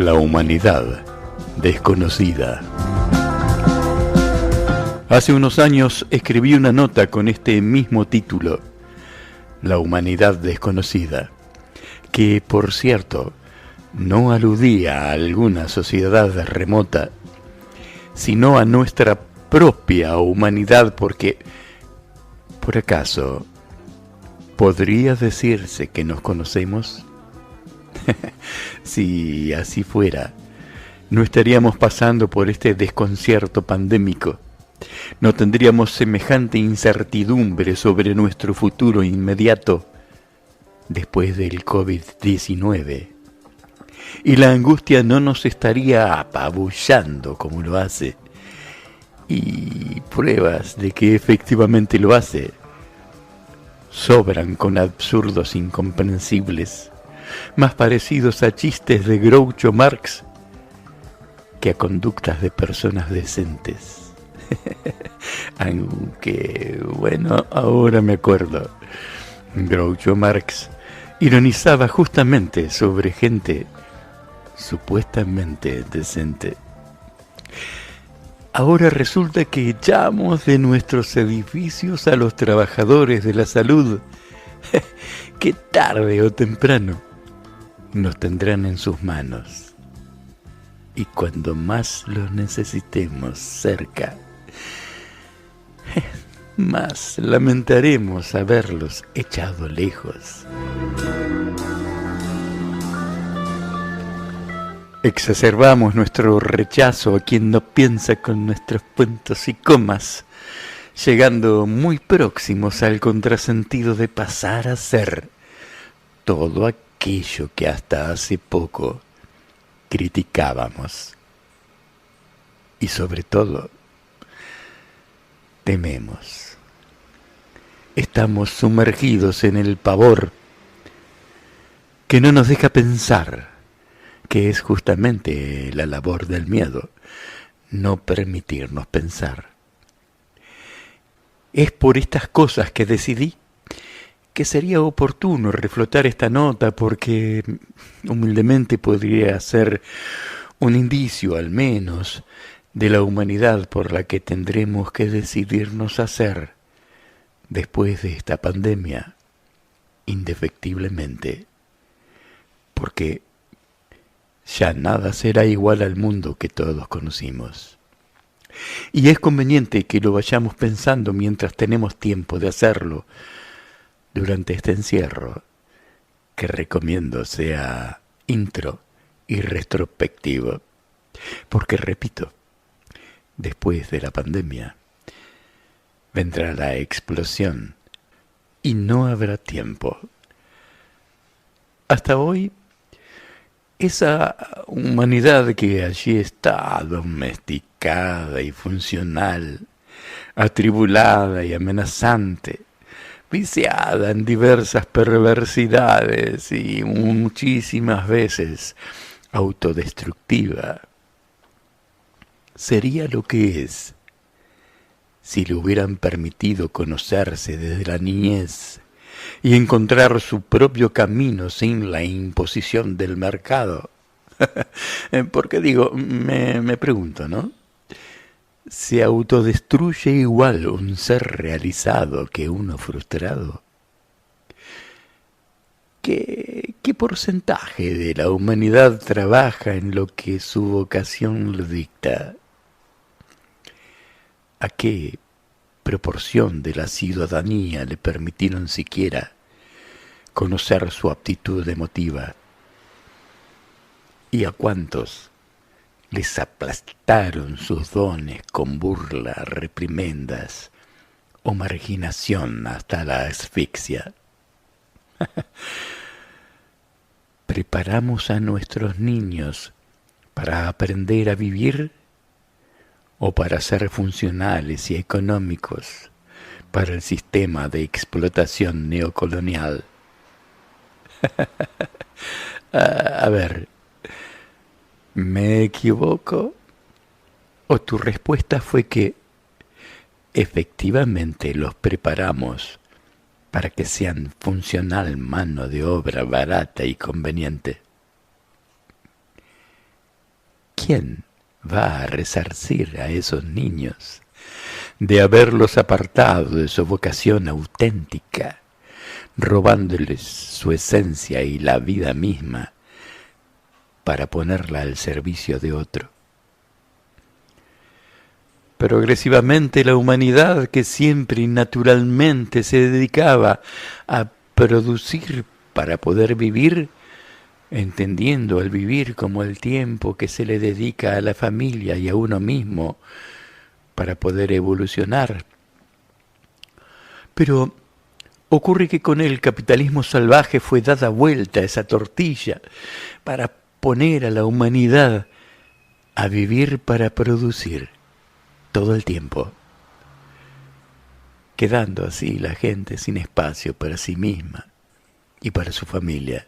La humanidad desconocida. Hace unos años escribí una nota con este mismo título, La humanidad desconocida, que, por cierto, no aludía a alguna sociedad remota, sino a nuestra propia humanidad, porque, ¿por acaso podría decirse que nos conocemos? Si así fuera, no estaríamos pasando por este desconcierto pandémico. No tendríamos semejante incertidumbre sobre nuestro futuro inmediato después del COVID-19. Y la angustia no nos estaría apabullando como lo hace. Y pruebas de que efectivamente lo hace sobran con absurdos incomprensibles, más parecidos a chistes de Groucho Marx que a conductas de personas decentes. Aunque, bueno, ahora me acuerdo, Groucho Marx ironizaba justamente sobre gente supuestamente decente. Ahora resulta que echamos de nuestros edificios a los trabajadores de la salud, que tarde o temprano nos tendrán en sus manos. Y cuando más los necesitemos cerca, más lamentaremos haberlos echado lejos. Exacerbamos nuestro rechazo a quien no piensa con nuestros puntos y comas, llegando muy próximos al contrasentido de pasar a ser todo aquello que hasta hace poco criticábamos. Y sobre todo, tememos. Estamos sumergidos en el pavor que no nos deja pensar, que es justamente la labor del miedo, no permitirnos pensar. Es por estas cosas que decidí que sería oportuno reflotar esta nota, porque humildemente podría ser un indicio, al menos, de la humanidad por la que tendremos que decidirnos a ser después de esta pandemia, indefectiblemente, porque ya nada será igual al mundo que todos conocimos. Y es conveniente que lo vayamos pensando mientras tenemos tiempo de hacerlo durante este encierro, que recomiendo sea intro y retrospectivo, porque repito, después de la pandemia vendrá la explosión y no habrá tiempo. Hasta hoy, esa humanidad que allí está domesticada y funcional, atribulada y amenazante, viciada en diversas perversidades y muchísimas veces autodestructiva, sería lo que es si le hubieran permitido conocerse desde la niñez y encontrar su propio camino sin la imposición del mercado. Porque digo, me pregunto, ¿no? ¿Se autodestruye igual un ser realizado que uno frustrado? ¿Qué porcentaje de la humanidad trabaja en lo que su vocación le dicta? ¿A qué proporción de la ciudadanía le permitieron siquiera conocer su aptitud emotiva? ¿Y a cuántos les aplastaron sus dones con burla, reprimendas o marginación hasta la asfixia? ¿Preparamos a nuestros niños para aprender a vivir o para ser funcionales y económicos para el sistema de explotación neocolonial? A ver, ¿me equivoco? ¿O tu respuesta fue que efectivamente los preparamos para que sean funcional mano de obra barata y conveniente? ¿quién va a resarcir a esos niños de haberlos apartado de su vocación auténtica, robándoles su esencia y la vida misma para ponerla al servicio de otro? Progresivamente la humanidad, que siempre y naturalmente se dedicaba a producir para poder vivir, entendiendo el vivir como el tiempo que se le dedica a la familia y a uno mismo para poder evolucionar. Pero ocurre que con el capitalismo salvaje fue dada vuelta esa tortilla para poner a la humanidad a vivir para producir todo el tiempo, quedando así la gente sin espacio para sí misma y para su familia,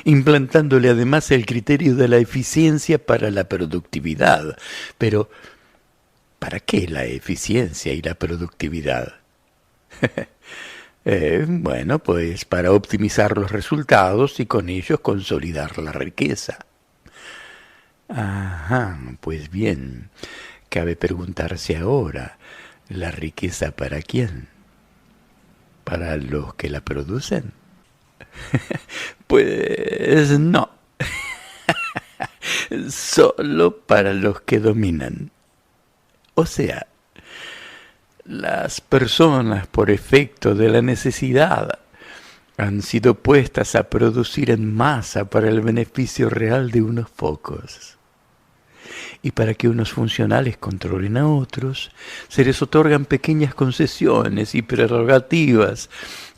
implantándole además el criterio de la eficiencia para la productividad. Pero, ¿para qué la eficiencia y la productividad? Bueno, pues para optimizar los resultados y con ellos consolidar la riqueza. Ajá, pues bien, cabe preguntarse ahora, ¿la riqueza para quién? ¿Para los que la producen? Pues no, solo para los que dominan. O sea, las personas, por efecto de la necesidad, han sido puestas a producir en masa para el beneficio real de unos pocos. Y para que unos funcionales controlen a otros, se les otorgan pequeñas concesiones y prerrogativas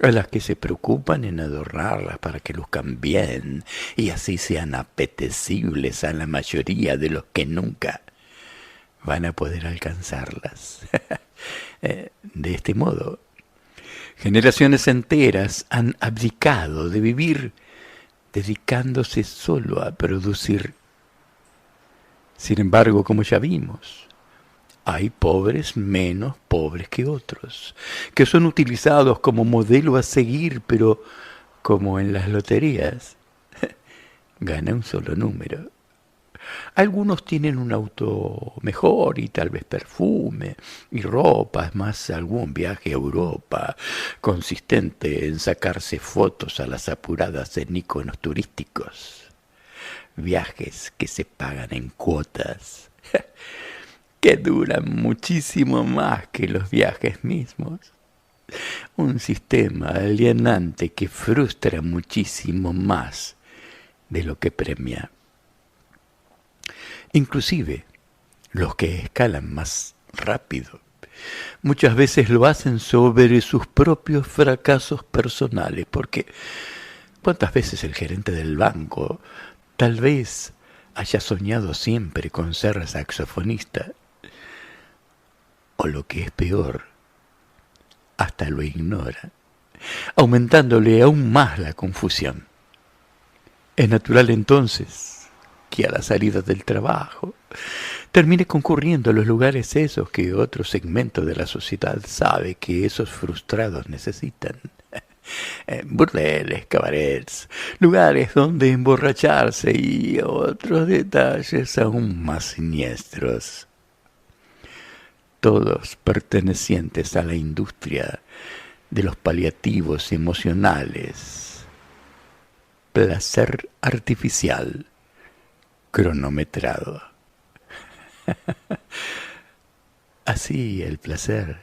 a las que se preocupan en adornarlas para que luzcan bien y así sean apetecibles a la mayoría de los que nunca van a poder alcanzarlas. De este modo, generaciones enteras han abdicado de vivir dedicándose solo a producir. Sin embargo, como ya vimos, hay pobres menos pobres que otros, que son utilizados como modelo a seguir, pero como en las loterías, gana un solo número. Algunos tienen un auto mejor y tal vez perfume y ropa, es más, algún viaje a Europa consistente en sacarse fotos a las apuradas en iconos turísticos. Viajes que se pagan en cuotas, que duran muchísimo más que los viajes mismos. Un sistema alienante que frustra muchísimo más de lo que premia. Inclusive, los que escalan más rápido, muchas veces lo hacen sobre sus propios fracasos personales, porque ¿cuántas veces el gerente del banco tal vez haya soñado siempre con ser saxofonista? O lo que es peor, hasta lo ignora, aumentándole aún más la confusión. Es natural entonces que a la salida del trabajo termine concurriendo a los lugares esos que otro segmento de la sociedad sabe que esos frustrados necesitan. Burdeles, cabarets, lugares donde emborracharse y otros detalles aún más siniestros. Todos pertenecientes a la industria de los paliativos emocionales. Placer artificial cronometrado. Así el placer,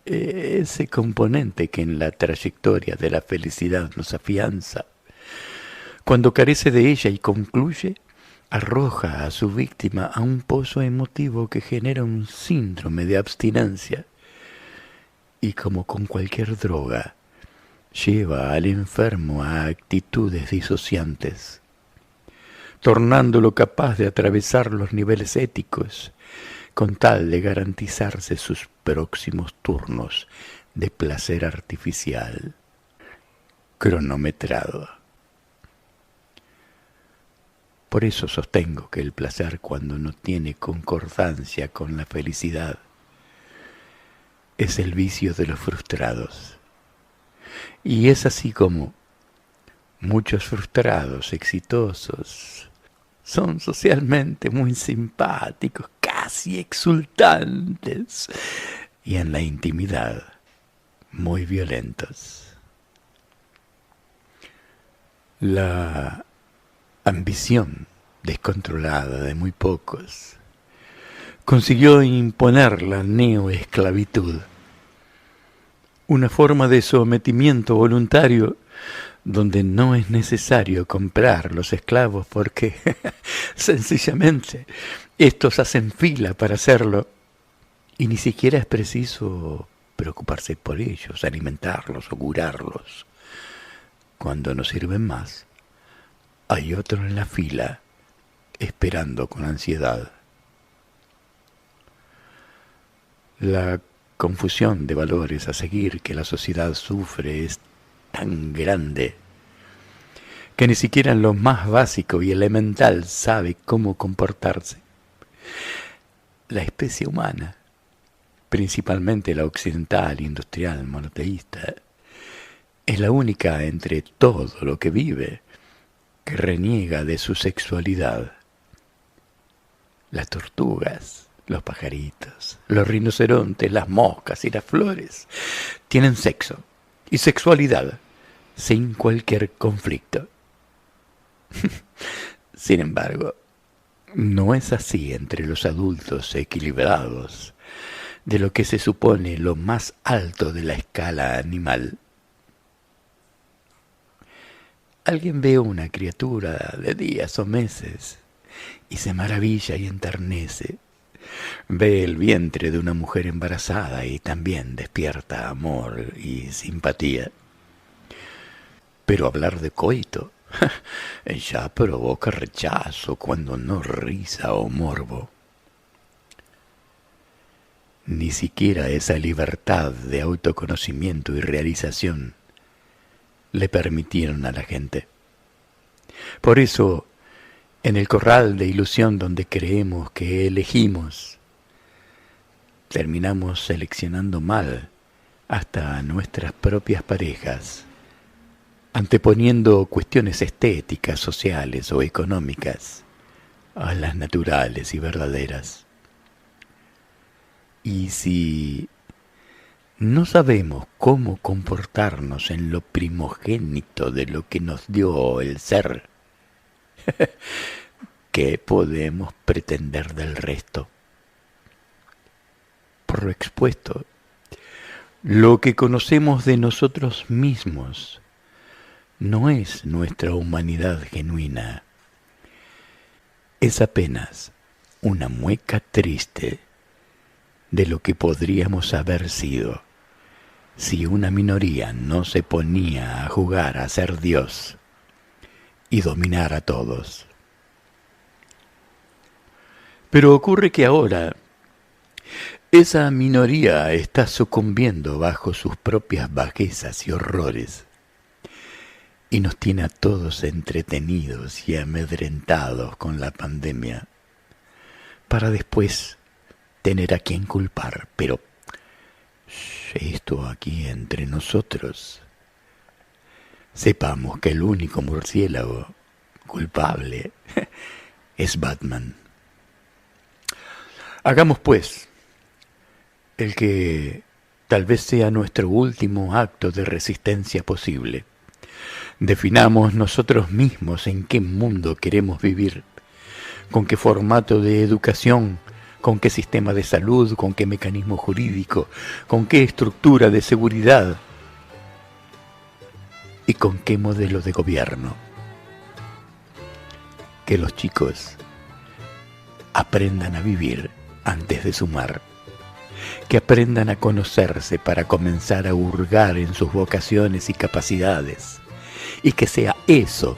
ese componente que en la trayectoria de la felicidad nos afianza, cuando carece de ella y concluye, arroja a su víctima a un pozo emotivo que genera un síndrome de abstinencia y, como con cualquier droga, lleva al enfermo a actitudes disociantes, tornándolo capaz de atravesar los niveles éticos con tal de garantizarse sus próximos turnos de placer artificial cronometrado. Por eso sostengo que el placer, cuando no tiene concordancia con la felicidad, es el vicio de los frustrados. Y es así como muchos frustrados exitosos son socialmente muy simpáticos, casi exultantes, y en la intimidad muy violentos. La ambición descontrolada de muy pocos consiguió imponer la neoesclavitud, una forma de sometimiento voluntario donde no es necesario comprar los esclavos porque sencillamente estos hacen fila para hacerlo y ni siquiera es preciso preocuparse por ellos, alimentarlos o curarlos. Cuando no sirven más, hay otro en la fila esperando con ansiedad. La confusión de valores a seguir que la sociedad sufre es tan grande que ni siquiera en lo más básico y elemental sabe cómo comportarse. La especie humana, principalmente la occidental, industrial, monoteísta, es la única entre todo lo que vive que reniega de su sexualidad. Las tortugas, los pajaritos, los rinocerontes, las moscas y las flores tienen sexo y sexualidad sin cualquier conflicto. Sin embargo, no es así entre los adultos equilibrados de lo que se supone lo más alto de la escala animal. Alguien ve una criatura de días o meses y se maravilla y enternece. Ve el vientre de una mujer embarazada y también despierta amor y simpatía. Pero hablar de coito ya provoca rechazo, cuando no risa o morbo. Ni siquiera esa libertad de autoconocimiento y realización le permitieron a la gente. Por eso, en el corral de ilusión donde creemos que elegimos, terminamos seleccionando mal hasta a nuestras propias parejas, anteponiendo cuestiones estéticas, sociales o económicas a las naturales y verdaderas. Y si no sabemos cómo comportarnos en lo primogénito de lo que nos dio el ser, ¿qué podemos pretender del resto? Por lo expuesto, lo que conocemos de nosotros mismos no es nuestra humanidad genuina. Es apenas una mueca triste de lo que podríamos haber sido si una minoría no se ponía a jugar a ser Dios y dominar a todos. Pero ocurre que ahora esa minoría está sucumbiendo bajo sus propias bajezas y horrores y nos tiene a todos entretenidos y amedrentados con la pandemia para después tener a quien culpar. Pero esto aquí entre nosotros, sepamos que el único murciélago culpable es Batman. Hagamos pues el que tal vez sea nuestro último acto de resistencia posible. Definamos nosotros mismos en qué mundo queremos vivir, con qué formato de educación, con qué sistema de salud, con qué mecanismo jurídico, con qué estructura de seguridad y con qué modelo de gobierno. Que los chicos aprendan a vivir antes de sumar, que aprendan a conocerse para comenzar a hurgar en sus vocaciones y capacidades, y que sea eso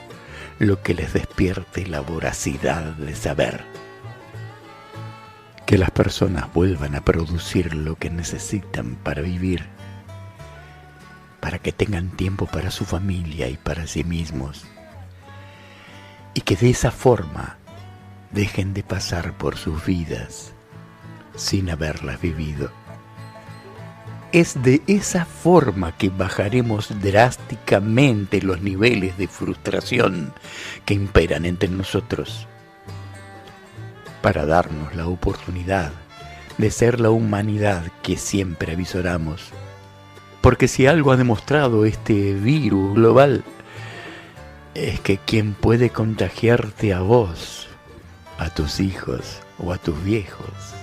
lo que les despierte la voracidad de saber. Que las personas vuelvan a producir lo que necesitan para vivir, para que tengan tiempo para su familia y para sí mismos, y que de esa forma dejen de pasar por sus vidas sin haberlas vivido. Es de esa forma que bajaremos drásticamente los niveles de frustración que imperan entre nosotros. para darnos la oportunidad de ser la humanidad que siempre avisoramos. Porque si algo ha demostrado este virus global, es que quien puede contagiarte a vos, a tus hijos o a tus viejos,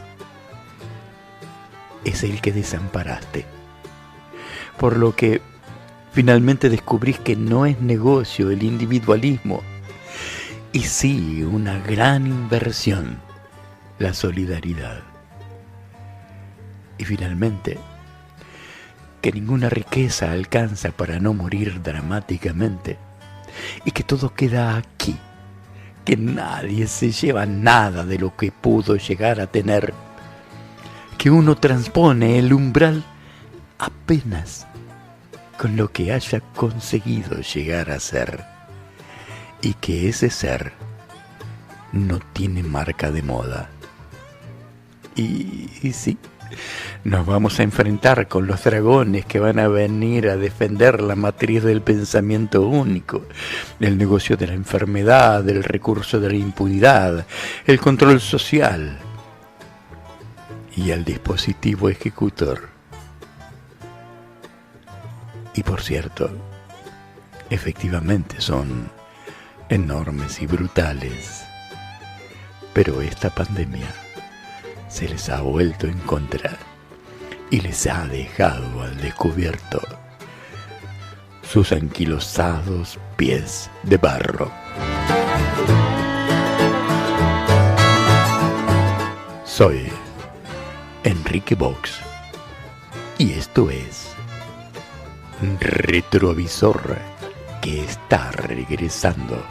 es el que desamparaste. Por lo que finalmente descubrís que no es negocio el individualismo, y sí una gran inversión, la solidaridad. Y finalmente, que ninguna riqueza alcanza para no morir dramáticamente, y que todo queda aquí, que nadie se lleva nada de lo que pudo llegar a tener, que uno transpone el umbral apenas con lo que haya conseguido llegar a ser, y que ese ser no tiene marca de moda. Y sí, nos vamos a enfrentar con los dragones que van a venir a defender la matriz del pensamiento único, el negocio de la enfermedad, el recurso de la impunidad, el control social y el dispositivo ejecutor. Y por cierto, efectivamente son enormes y brutales, pero esta pandemia se les ha vuelto en contra y les ha dejado al descubierto sus anquilosados pies de barro. Soy Enrique Vox y esto es Retrovisor, que está regresando.